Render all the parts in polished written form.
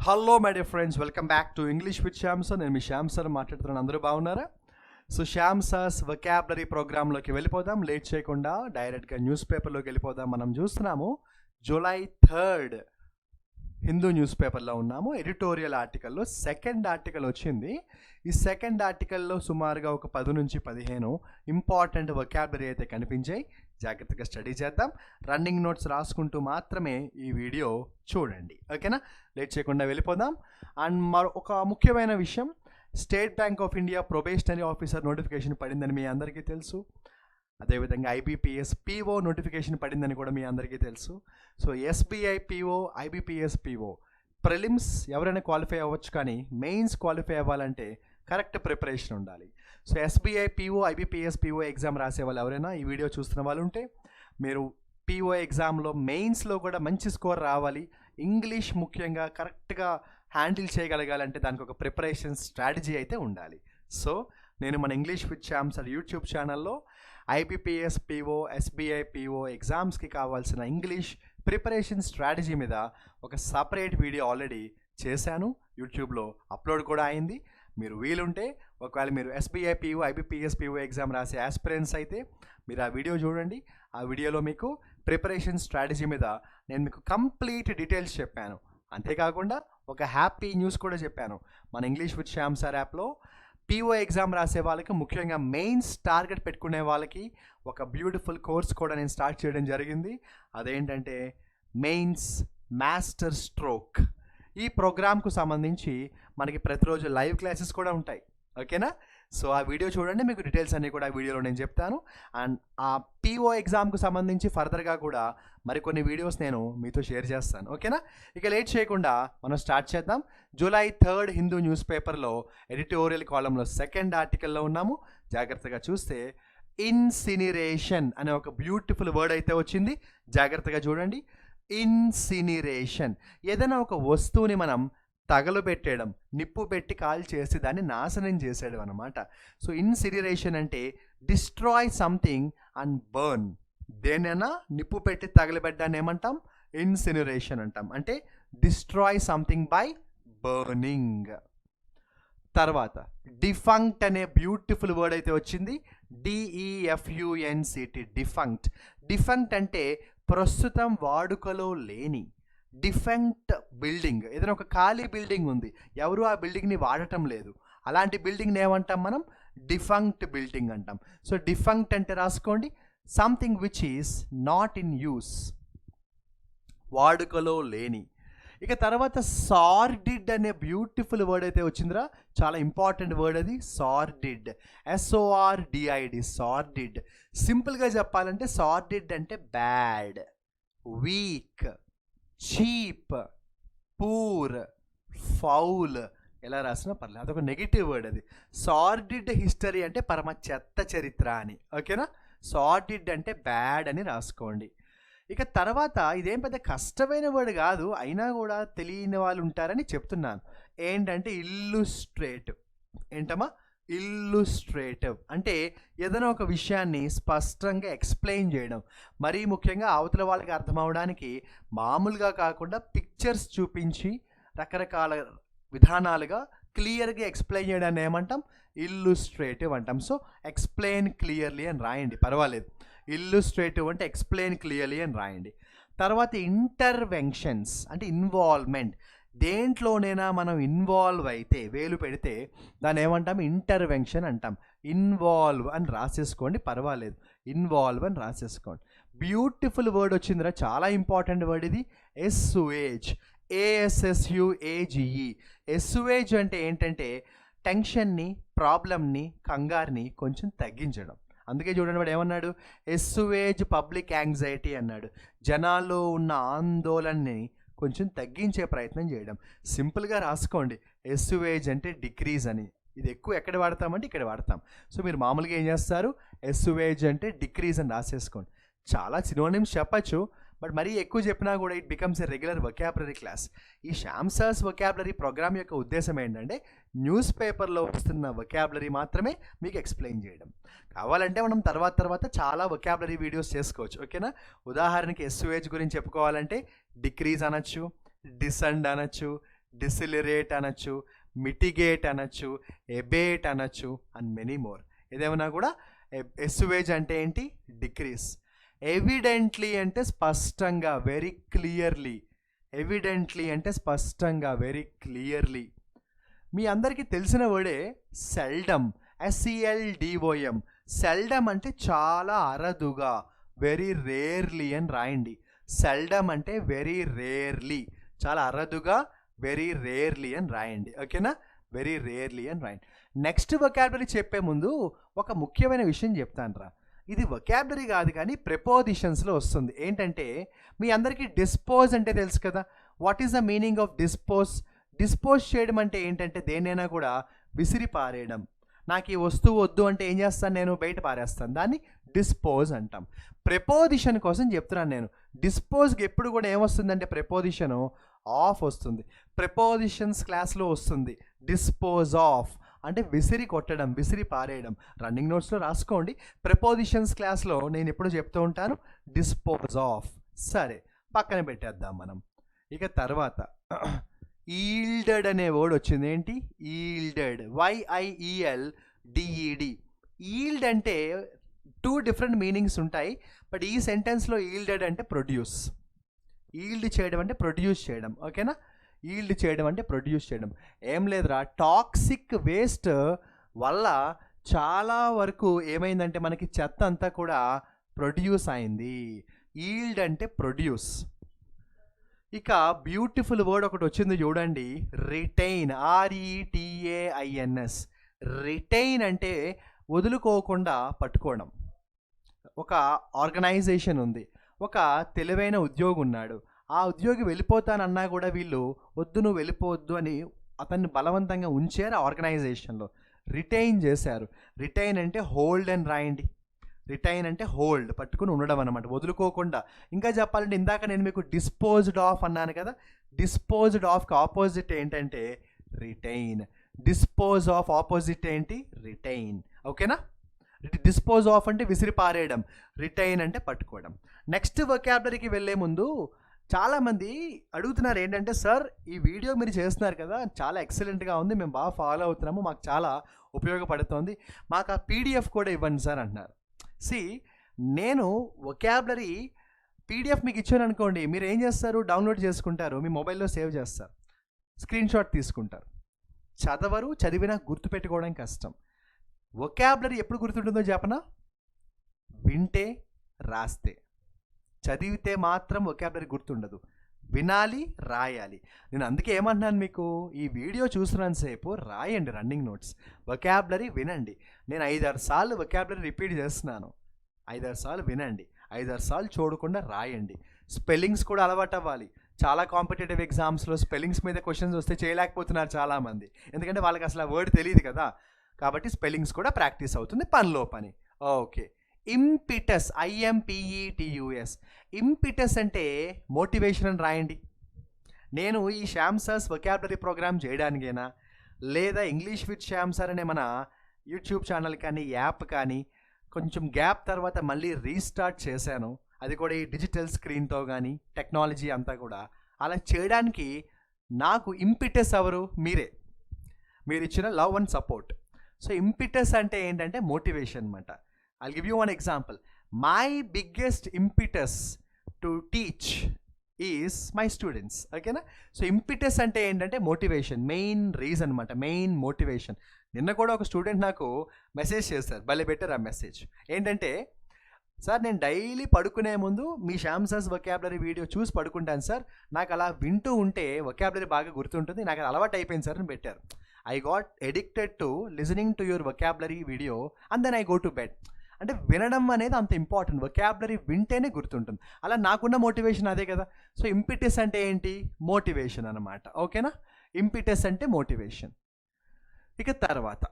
Hello my dear friends, welcome back to English with Shyam sir. నేను మీ Shyam sir మాట్లాడుతున్నాను. అందరూ బాగున్నారా? సో శ్యామ్ సార్స్ వొకాబులరీ ప్రోగ్రాంలోకి వెళ్ళిపోదాం. లేట్ చేయకుండా డైరెక్ట్గా న్యూస్ పేపర్లోకి వెళ్ళిపోదాం. మనం చూస్తున్నాము జూలై 3 హిందూ న్యూస్ పేపర్లో ఉన్నాము. ఎడిటోరియల్ ఆర్టికల్లో సెకండ్ ఆర్టికల్ వచ్చింది. ఈ సెకండ్ ఆర్టికల్లో సుమారుగా ఒక 10 నుంచి 15 ఇంపార్టెంట్ వొకాబులరీ అయితే కనిపించాయి. జాగ్రత్తగా స్టడీ చేద్దాం. రన్నింగ్ నోట్స్ రాసుకుంటూ మాత్రమే ఈ వీడియో చూడండి, ఓకేనా? లేట్ చేయకుండా వెళ్ళిపోదాం. అండ్ ఒక ముఖ్యమైన విషయం, state bank of India probationary officer notification పడిందని మీ అందరికీ తెలుసు. అదేవిధంగా IBPS PO నోటిఫికేషన్ పడిందని కూడా మీ అందరికీ తెలుసు. So SBI PO, IBPS PO prelims ఎవరైనా క్వాలిఫై అవ్వచ్చు, కానీ మెయిన్స్ క్వాలిఫై అవ్వాలంటే కరెక్ట్ ప్రిపరేషన్ ఉండాలి. So SBI PO, IBPS PO exam రాసే వాళ్ళు ఎవరైనా ఈ వీడియో చూస్తున్న వాళ్ళు ఉంటే, మీరు PO ఎగ్జామ్లో మెయిన్స్లో కూడా మంచి స్కోర్ రావాలి, ఇంగ్లీష్ ముఖ్యంగా కరెక్ట్గా హ్యాండిల్ చేయగలగాలంటే దానికి ఒక ప్రిపరేషన్ స్ట్రాటజీ అయితే ఉండాలి. సో నేను మన English with Shyam sir YouTube ఛానల్లో IBPS PO, SBI PO ఎగ్జామ్స్కి కావాల్సిన ఇంగ్లీష్ ప్రిపరేషన్ స్ట్రాటజీ మీద ఒక సపరేట్ వీడియో ఆల్రెడీ చేశాను, యూట్యూబ్లో అప్లోడ్ కూడా అయింది. మీరు వీలుంటే, ఒకవేళ మీరు SBI PO, IBPS PO exam రాసే ఆస్పిరెంట్స్ అయితే మీరు ఆ వీడియో చూడండి. ఆ వీడియోలో మీకు ప్రిపరేషన్ స్ట్రాటజీ మీద నేను మీకు కంప్లీట్ డీటెయిల్స్ చెప్పాను. అంతేకాకుండా ఒక హ్యాపీ న్యూస్ కూడా చెప్పాను. మన ఇంగ్లీష్ విత్ శ్యామ్ సార్ యాప్లో PO ఎగ్జామ్ రాసే వాళ్ళకి, ముఖ్యంగా మెయిన్స్ టార్గెట్ పెట్టుకునే వాళ్ళకి ఒక బ్యూటిఫుల్ కోర్స్ కూడా నేను స్టార్ట్ చేయడం జరిగింది. అదేంటంటే మెయిన్స్ మాస్టర్ స్ట్రోక్. ఈ ప్రోగ్రామ్కు సంబంధించి మనకి ప్రతిరోజు లైవ్ క్లాసెస్ కూడా ఉంటాయి, ఓకేనా? సో ఆ వీడియో చూడండి, మీకు డీటెయిల్స్ అన్నీ కూడా ఆ వీడియోలో నేను చెప్తాను. అండ్ ఆ PO ఎగ్జామ్కు సంబంధించి ఫర్దర్గా కూడా మరికొన్ని వీడియోస్ నేను మీతో షేర్ చేస్తాను, ఓకేనా? ఇక లేట్ చేయకుండా మనం స్టార్ట్ చేద్దాం. జూలై 3 హిందూ న్యూస్ పేపర్లో ఎడిటోరియల్ కాలంలో సెకండ్ ఆర్టికల్లో ఉన్నాము. జాగ్రత్తగా చూస్తే ఇన్సినిరేషన్ అనే ఒక బ్యూటిఫుల్ వర్డ్ అయితే వచ్చింది. జాగ్రత్తగా చూడండి. ఇన్సినిరేషన్, ఏదైనా ఒక వస్తువుని మనం తగలబెట్టేయడం, నిప్పు పెట్టి కాల్ చేసి దాన్ని నాశనం చేసేయడం అనమాట. సో ఇన్సినిరేషన్ అంటే డిస్ట్రాయ్ సంథింగ్ అండ్ బర్న్. దేనైనా నిప్పు పెట్టి తగలబెట్టడాన్ని ఏమంటాం? ఇన్సినిరేషన్ అంటాం. అంటే డిస్ట్రాయ్ సంథింగ్ బై బర్నింగ్. తర్వాత డిఫంక్ట్ అనే బ్యూటిఫుల్ వర్డ్ అయితే వచ్చింది. DEFUNCT, defunct. డిఫంక్ట్ అంటే ప్రస్తుతం వాడుకలో లేని, డిఫెక్ట్ బిల్డింగ్. ఏదైనా ఒక ఖాళీ బిల్డింగ్ ఉంది, ఎవరు ఆ బిల్డింగ్ని వాడటం లేదు, అలాంటి బిల్డింగ్ని ఏమంటాం మనం? డిఫంక్ట్ బిల్డింగ్ అంటాం. సో డిఫంక్ట్ అంటే రాసుకోండి, something which is not in use, వాడుకలో లేని. ఇక తర్వాత సార్డిడ్ అనే బ్యూటిఫుల్ వర్డ్ అయితే వచ్చిందిరా, చాలా ఇంపార్టెంట్ వర్డ్ అది. సార్డిడ్, SORDID, సార్డిడ్. సింపుల్గా చెప్పాలంటే సార్డిడ్ అంటే bad, week, cheap, poor, foul, ఎలా రాసినా పర్లేదు, అదొక నెగిటివ్ వర్డ్ అది. సార్డిడ్ హిస్టరీ అంటే పరమ చెత్త చరిత్ర అని, ఓకేనా? సార్డిడ్ అంటే బ్యాడ్ అని రాసుకోండి. ఇక తర్వాత ఇదేం పెద్ద కష్టమైన వర్డ్ కాదు, అయినా కూడా తెలియని వాళ్ళు ఉంటారని చెప్తున్నాను. ఏంటంటే ఇల్లుస్ట్రేటివ్. ఏంటమ్మా? ఇల్లుస్ట్రేటివ్ అంటే ఏదైనా ఒక విషయాన్ని స్పష్టంగా ఎక్స్ప్లెయిన్ చేయడం, మరీ ముఖ్యంగా అవతల వాళ్ళకి అర్థం అవడానికి మామూలుగా కాకుండా పిక్చర్స్ చూపించి రకరకాల విధానాలుగా క్లియర్గా ఎక్స్ప్లెయిన్ చేయడాన్ని ఏమంటాం? ఇల్లుస్ట్రేటివ్ అంటాం. సో ఎక్స్ప్లెయిన్ క్లియర్లీ అని రాయండి, పర్వాలేదు. ఇల్లుస్ట్రేటివ్ అంటే ఎక్స్ప్లెయిన్ క్లియర్లీ అని రాయండి. తర్వాత ఇంటర్వెన్షన్స్ అంటే ఇన్వాల్వ్మెంట్. దేంట్లోనైనా మనం ఇన్వాల్వ్ అయితే, వేలు పెడితే దాన్ని ఏమంటాం? ఇంటర్వెన్షన్ అంటాం. ఇన్వాల్వ్ అని రాసేసుకోండి, పర్వాలేదు, ఇన్వాల్వ్ అని రాసేసుకోండి. బ్యూటిఫుల్ వర్డ్ వచ్చిందిరా, చాలా ఇంపార్టెంట్ వర్డ్ ఇది. ఎస్సుయేజ్, ASSUAGE. ఎస్సుయేజ్ అంటే ఏంటంటే టెన్షన్ని, ప్రాబ్లమ్ని, కంగారుని కొంచెం తగ్గించడం. అందుకే చూడండి వాడు ఏమన్నాడు? ఎస్సువేజ్ పబ్లిక్ యాంగ్జైటీ అన్నాడు. జనాల్లో ఉన్న ఆందోళనని కొంచెం తగ్గించే ప్రయత్నం చేయడం. సింపుల్గా రాసుకోండి, ఎస్సువేజ్ అంటే డిక్రీజ్ అని. ఇది ఎక్కువ ఎక్కడ వాడతామంటే ఇక్కడ వాడతాం. సో మీరు మామూలుగా ఏం చేస్తారు? ఎస్సువేజ్ అంటే డిక్రీజ్ అని రాసేసుకోండి. చాలా సినోనిమ్స్ చెప్పచ్చు, బట్ మరీ ఎక్కువ చెప్పినా కూడా it becomes a regular vocabulary class. ఈ శ్యామ్ సార్స్ వొకాబులరీ ప్రోగ్రామ్ యొక్క ఉద్దేశం ఏంటంటే న్యూస్ పేపర్లో వస్తున్న వొకాబులరీ మాత్రమే మీకు ఎక్స్ప్లెయిన్ చేయడం. కావాలంటే మనం తర్వాత చాలా వొకాబులరీ వీడియోస్ చేసుకోవచ్చు, ఓకేనా? ఉదాహరణకి ఎస్యువేజ్ గురించి చెప్పుకోవాలంటే డిక్రీజ్ అనొచ్చు, డిసెండ్ అనొచ్చు, డిసిలరేట్ అనొచ్చు, మిటిగేట్ అనొచ్చు, ఎబేట్ అనొచ్చు అండ్ మెనీ మోర్. ఏదేమన్నా కూడా ఎస్యువేజ్ అంటే ఏంటి? డిక్రీస్. ఎవిడెంట్లీ అంటే స్పష్టంగా, వెరీ క్లియర్లీ. ఎవిడెంట్లీ అంటే స్పష్టంగా, వెరీ క్లియర్లీ. మీ అందరికీ తెలిసిన వర్డే సెల్డమ్, SELDOM. సెల్డమ్ అంటే చాలా అరుదుగా, వెరీ రేర్లీ అని రాయండి. సెల్డమ్ అంటే వెరీ రేర్లీ, చాలా అరుదుగా, వెరీ రేర్లీ అని రాయండి. ఓకేనా? వెరీ రేర్లీ అని రాయండి. నెక్స్ట్ వొకాబులరీ చెప్పే ముందు ఒక ముఖ్యమైన విషయం చెప్తాను రా. ఇది వొకాబులరీ కాదు కానీ ప్రెపోజిషన్స్లో వస్తుంది. ఏంటంటే మీ అందరికీ డిస్పోజ్ అంటే తెలుసు కదా. What is the meaning of dispose? Dispose చేయడం అంటే ఏంటంటే దేన్నైనా కూడా విసిరి పారేయడం. నాకు ఈ వస్తువు వద్దు అంటే ఏం చేస్తాను? నేను బయట పారేస్తాను. దాన్ని డిస్పోజ్ అంటాం. ప్రెపోజిషన్ కోసం చెప్తున్నాను నేను. డిస్పోజ్కి ఎప్పుడు కూడా ఏమొస్తుందంటే ప్రెపోజిషను ఆఫ్ వస్తుంది. ప్రెపోజిషన్స్ క్లాస్లో వస్తుంది. డిస్పోజ్ ఆఫ్ అంటే విసిరి కొట్టడం, విసిరి పారేయడం. రన్నింగ్ నోట్స్లో రాసుకోండి. ప్రెపోజిషన్స్ క్లాస్లో నేను ఎప్పుడు చెప్తూ ఉంటాను డిస్పోజ్ ఆఫ్. సరే, పక్కన పెట్టేద్దాం మనం. ఇక తర్వాత ఈల్డెడ్ అనే వర్డ్ వచ్చింది. ఏంటి? Yielded, YIELDED. ఈల్డ్ అంటే 2 డిఫరెంట్ మీనింగ్స్ ఉంటాయి. బట్ ఈ సెంటెన్స్లో ఈల్డెడ్ అంటే ప్రొడ్యూస్. ఈల్డ్ చేయడం అంటే ప్రొడ్యూస్ చేయడం. ఓకేనా? ఈల్డ్ చేయడం అంటే ప్రొడ్యూస్ చేయడం. ఏం లేదురా, టాక్సిక్ వేస్ట్ వల్ల చాలా వరకు ఏమైందంటే మనకి చెత్త అంతా కూడా ప్రొడ్యూస్ అయింది. ఈల్డ్ అంటే ప్రొడ్యూస్. ఇక బ్యూటిఫుల్ వర్డ్ ఒకటి వచ్చింది చూడండి, రిటైన్, RETAINS. రిటైన్ అంటే వదులుకోకుండా పట్టుకోవడం. ఒక ఆర్గనైజేషన్ ఉంది, ఒక తెలివైన ఉద్యోగి ఉన్నాడు. ఆ ఉద్యోగి వెళ్ళిపోతానన్నా కూడా వీళ్ళు వద్దు, నువ్వు వెళ్ళిపోవద్దు అని అతన్ని బలవంతంగా ఉంచారు ఆర్గనైజేషన్లో. రిటైన్ చేశారు. రిటైన్ అంటే హోల్డ్ అని రాయండి. రిటైన్ అంటే హోల్డ్, పట్టుకుని ఉండడం అనమాట, వదులుకోకుండా. ఇంకా చెప్పాలంటే ఇందాక నేను మీకు డిస్పోజ్డ్ ఆఫ్ అన్నాను కదా. డిస్పోజ్డ్ ఆఫ్కి ఆపోజిట్ ఏంటంటే రిటైన్. డిస్పోజ్ ఆఫ్ ఆపోజిట్ ఏంటి? రిటైన్. ఓకేనా? డిస్పోజ్ ఆఫ్ అంటే విసిరి పారేయడం, రిటైన్ అంటే పట్టుకోవడం. నెక్స్ట్ వొకాబులరీకి వెళ్ళే ముందు చాలామంది అడుగుతున్నారు ఏంటంటే, సార్ ఈ వీడియో మీరు చేస్తున్నారు కదా, చాలా ఎక్సలెంట్గా ఉంది, మేము బాగా ఫాలో అవుతున్నాము, మాకు చాలా ఉపయోగపడుతోంది, మాకు ఆ PDF కూడా ఇవ్వండి సార్ అంటున్నారు. నేను వొకాబులరీ PDF మీకు ఇచ్చాను అనుకోండి, మీరు ఏం చేస్తారు? డౌన్లోడ్ చేసుకుంటారు, మీ మొబైల్లో సేవ్ చేస్తారు, స్క్రీన్ షాట్ తీసుకుంటారు. చదవరు, చదివినా గుర్తుపెట్టుకోవడం కష్టం. వొకాబులరీ ఎప్పుడు గుర్తుంటుందో చెప్పనా? వింటే, రాస్తే. చదివితే మాత్రం వొకాబులరీ గుర్తుండదు. వినాలి, రాయాలి. నేను అందుకే ఏమంటున్నాను మీకు, ఈ వీడియో చూస్తున్నంత సేపు రాయండి రన్నింగ్ నోట్స్, వొకాబులరీ వినండి. నేను 5-6 సార్లు వొకాబులరీ రిపీట్ చేస్తున్నాను. 5-6 సార్లు వినండి, 5-6 సార్లు చూడకుండా రాయండి. స్పెల్లింగ్స్ కూడా అలవాటు అవ్వాలి. చాలా కాంపిటేటివ్ ఎగ్జామ్స్లో స్పెల్లింగ్స్ మీద క్వశ్చన్స్ వస్తే చేయలేకపోతున్నారు చాలామంది, ఎందుకంటే వాళ్ళకి అసలు ఆ వర్డ్ తెలియదు కదా. కాబట్టి స్పెల్లింగ్స్ కూడా ప్రాక్టీస్ అవుతుంది, పనిలో పని. ఓకే. ఇంపిటస్, IMPETUS. ఇంపిటస్ అంటే మోటివేషన్ అని రాయండి. నేను ఈ శ్యామ్ సార్స్ వొకాబులరీ ప్రోగ్రామ్ చేయడానికైనా, లేదా ఇంగ్లీష్ విత్ శ్యామ్ సార్ అనే మన యూట్యూబ్ ఛానల్ కానీ యాప్ కానీ కొంచెం గ్యాప్ తర్వాత మళ్ళీ రీస్టార్ట్ చేశాను. అది కూడా ఈ డిజిటల్ స్క్రీన్తో కానీ టెక్నాలజీ అంతా కూడా. అలా చేయడానికి నాకు ఇంపిటస్ ఎవరు? మీరే, మీరు ఇచ్చిన లవ్ అండ్ సపోర్ట్. సో ఇంపిటస్ అంటే ఏంటంటే మోటివేషన్ అనమాట. I'll give you one example. My biggest impetus to teach is my students. ఓకేనా? సో ఇంపిటస్ అంటే ఏంటంటే మోటివేషన్, మెయిన్ రీజన్ అనమాట, మెయిన్ మోటివేషన్. నిన్న కూడా ఒక స్టూడెంట్ నాకు మెసేజ్ చేశారు, భలే బెటర్ ఆ మెసేజ్. ఏంటంటే, సార్ నేను డైలీ పడుకునే ముందు మీ శ్యామ్ సార్స్ వొకాబులరీ వీడియో చూసి పడుకుంటాను సార్, నాకు అలా వింటూ ఉంటే వొకాబులరీ బాగా గుర్తుంటుంది, నాకు అది అలవాటు అయిపోయింది సార్ అని పెట్టారు. I got addicted to listening to your vocabulary video and then I go to bed. అంటే వినడం అనేది అంత ఇంపార్టెంట్, వొకాబులరీ వింటేనే గుర్తుంటుంది. అలా నాకున్న మోటివేషన్ అదే కదా. సో ఇంపిటస్ అంటే ఏంటి? మోటివేషన్ అనమాట. ఓకేనా? ఇంపిటస్ అంటే మోటివేషన్. ఇక తర్వాత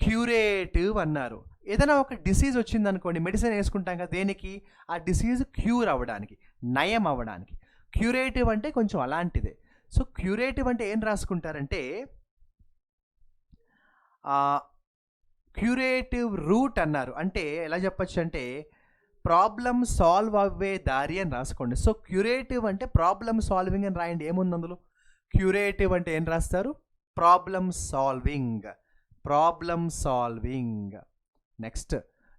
క్యూరేటివ్ అన్నారు. ఏదైనా ఒక డిసీజ్ వచ్చిందనుకోండి, మెడిసిన్ వేసుకుంటాం కదా, దేనికి? ఆ డిసీజ్ క్యూర్ అవ్వడానికి, నయం అవ్వడానికి. క్యూరేటివ్ అంటే కొంచెం అలాంటిదే. సో క్యూరేటివ్ అంటే ఏం రాసుకుంటారంటే, క్యూరేటివ్ రూట్ అన్నారు. అంటే ఎలా చెప్పచ్చు అంటే ప్రాబ్లమ్ సాల్వ్ అవ్వే దారి అని రాసుకోండి. సో క్యూరేటివ్ అంటే ప్రాబ్లమ్ సాల్వింగ్ అని రాయండి. ఏముంది అందులో? క్యూరేటివ్ అంటే ఏం రాస్తారు? Problem solving. Next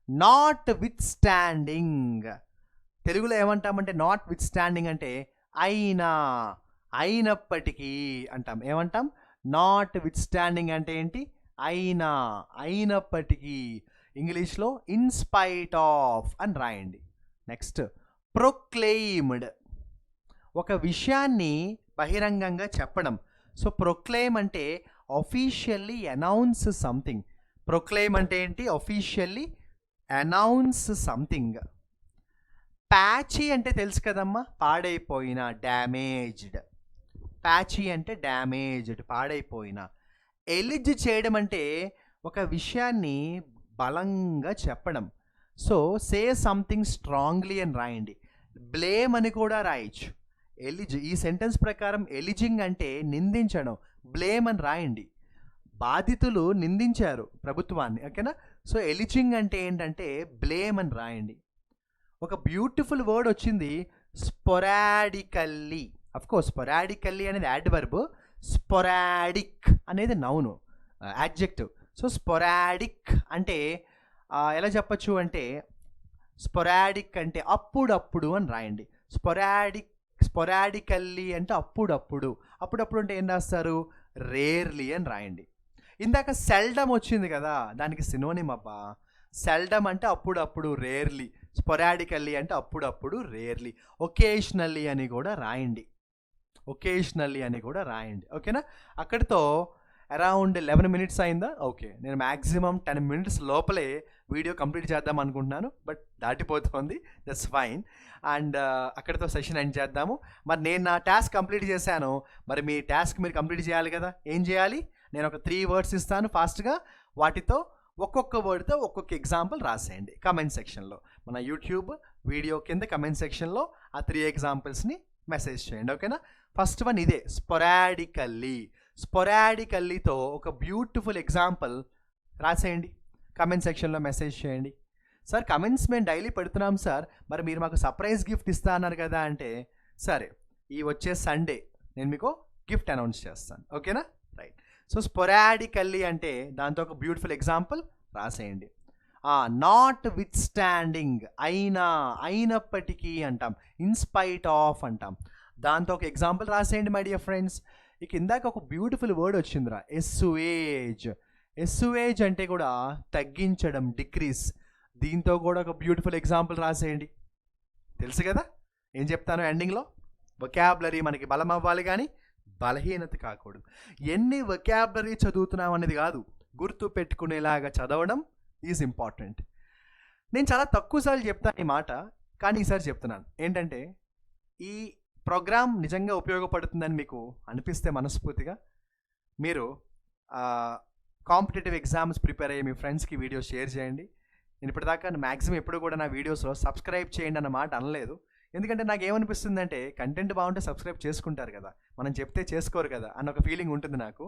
not with standing. తెలుగులో ఏమంటామంటే నాట్ విత్ స్టాండింగ్ అంటే అయినప్పటికీ అంటాం. ఏమంటాం? నాట్ విత్ స్టాండింగ్ అంటే ఏంటి? అయినప్పటికీ. ఇంగ్లీష్లో ఇన్స్పైట్ ఆఫ్ అని రాయండి. నెక్స్ట్ ప్రొక్లెయిమ్డ్, ఒక విషయాన్ని బహిరంగంగా చెప్పడం. సో ప్రొక్లెయిమ్ అంటే అఫీషియల్లీ అనౌన్స్ సంథింగ్. ప్రొక్లెయిమ్ అంటే ఏంటి? Officially announce something. ప్యాచీ అంటే తెలుసు కదమ్మా, పాడైపోయిన, డ్యామేజ్డ్. ప్యాచీ అంటే డ్యామేజ్డ్, పాడైపోయిన. ఎలిజ్ చేయడం అంటే ఒక విషయాన్ని బలంగా చెప్పడం. సో సే సంథింగ్ స్ట్రాంగ్లీ అని రాయండి. బ్లేమ్ అని కూడా రాయొచ్చు. ఈ సెంటెన్స్ ప్రకారం ఎలిజింగ్ అంటే నిందించడం, బ్లేమ్ అని రాయండి. బాధితులు నిందించారు ప్రభుత్వాన్ని, ఓకేనా? సో ఎలిజింగ్ అంటే ఏంటంటే బ్లేమ్ అని రాయండి. ఒక బ్యూటిఫుల్ వర్డ్ వచ్చింది, స్పొరాడికల్లీ. అఫ్కోర్స్ స్పొరాడికల్లీ అనేది యాడ్వర్బ్, స్పొరాడిక్ అనేది నౌను, యాడ్జెక్టివ్. సో స్పొరాడిక్ అంటే ఎలా చెప్పచ్చు అంటే, స్పొరాడిక్ అంటే అప్పుడప్పుడు అని రాయండి. స్పొరాడికల్లీ అంటే అప్పుడప్పుడు అంటే ఏం రాస్తారు? రేర్లీ అని రాయండి. ఇందాక సెల్డమ్ వచ్చింది కదా, దానికి సినోనిమ్ అబ్బా. సెల్డమ్ అంటే అప్పుడప్పుడు, రేర్లీ. స్పొరాడికల్లీ అంటే అప్పుడప్పుడు, రేర్లీ. ఒకేషనల్లీ అని కూడా రాయండి. ఓకేనా? అక్కడితో అరౌండ్ 11 minutes అయిందా? ఓకే, నేను మ్యాక్సిమం 10 minutes లోపలే వీడియో కంప్లీట్ చేద్దాం అనుకుంటున్నాను, బట్ దాటిపోతుంది. That's fine. అండ్ అక్కడితో సెషన్ ఎండ్ చేద్దాము. మరి నేను నా టాస్క్ కంప్లీట్ చేశాను, మరి మీ టాస్క్ మీరు కంప్లీట్ చేయాలి కదా. ఏం చేయాలి? నేను ఒక 3 words ఇస్తాను ఫాస్ట్గా, వాటితో ఒక్కొక్క వర్డ్తో ఒక్కొక్క ఎగ్జాంపుల్ రాసేయండి కమెంట్ సెక్షన్లో. మన యూట్యూబ్ వీడియో కింద కమెంట్ సెక్షన్లో ఆ 3 examples మెసేజ్ చేయండి, ఓకేనా? ఫస్ట్ వన్ ఇదే, స్పొరాడికల్లీతో ఒక బ్యూటిఫుల్ ఎగ్జాంపుల్ రాసేయండి, కమెంట్ సెక్షన్లో మెసేజ్ చేయండి. సార్ కమెంట్స్ మేము డైలీ పెడుతున్నాం సార్, మరి మీరు మాకు సర్ప్రైజ్ గిఫ్ట్ ఇస్తా అన్నారు కదా అంటే, సరే ఈ వచ్చే సండే నేను మీకు గిఫ్ట్ అనౌన్స్ చేస్తాను, ఓకేనా? రైట్. సో స్పొరాడికల్లీ అంటే దాంతో ఒక బ్యూటిఫుల్ ఎగ్జాంపుల్ రాసేయండి. నాట్ విత్ స్టాండింగ్, అయినప్పటికీ అంటాం, ఇన్స్పైట్ ఆఫ్ అంటాం. దాంతో ఒక ఎగ్జాంపుల్ రాసేయండి మై డియర్ ఫ్రెండ్స్. ఇక ఇందాక ఒక బ్యూటిఫుల్ వర్డ్ వచ్చిందిరా, ఎస్సువేజ్ అంటే కూడా తగ్గించడం, డిక్రీస్. దీంతో కూడా ఒక బ్యూటిఫుల్ ఎగ్జాంపుల్ రాసేయండి. తెలుసు కదా ఏం చెప్తాను ఎండింగ్లో? వొకాబులరీ మనకి బలం అవ్వాలి కానీ బలహీనత కాకూడదు. ఎన్ని వొకాబులరీ చదువుతున్నాం అనేది కాదు, గుర్తు పెట్టుకునేలాగా చదవడం ఈజ్ ఇంపార్టెంట్. నేను చాలా తక్కువసార్లు చెప్తాను ఈ మాట, కానీ ఈసారి చెప్తున్నాను. ఏంటంటే ఈ ప్రోగ్రామ్ నిజంగా ఉపయోగపడుతుందని మీకు అనిపిస్తే మనస్ఫూర్తిగా మీరు కాంపిటేటివ్ ఎగ్జామ్స్ ప్రిపేర్ అయ్యే మీ ఫ్రెండ్స్కి వీడియో షేర్ చేయండి. నేను ఇప్పటిదాకా మ్యాక్సిమం ఎప్పుడు కూడా నా వీడియోస్లో సబ్స్క్రైబ్ చేయండి అన్న మాట అనలేదు, ఎందుకంటే నాకు ఏమనిపిస్తుందంటే కంటెంట్ బాగుంటే సబ్స్క్రైబ్ చేసుకుంటారు కదా, మనం చెప్తే చేసుకోరు కదా అన్న ఒక ఫీలింగ్ ఉంటుంది నాకు.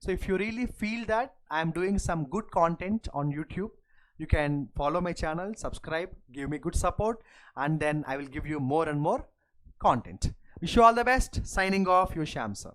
So if you really feel that I'm doing some good content on YouTube, you can follow my channel, subscribe, give me good support, and then I will give you more and more content. Wish you all the best. Signing off, your Shyam sir.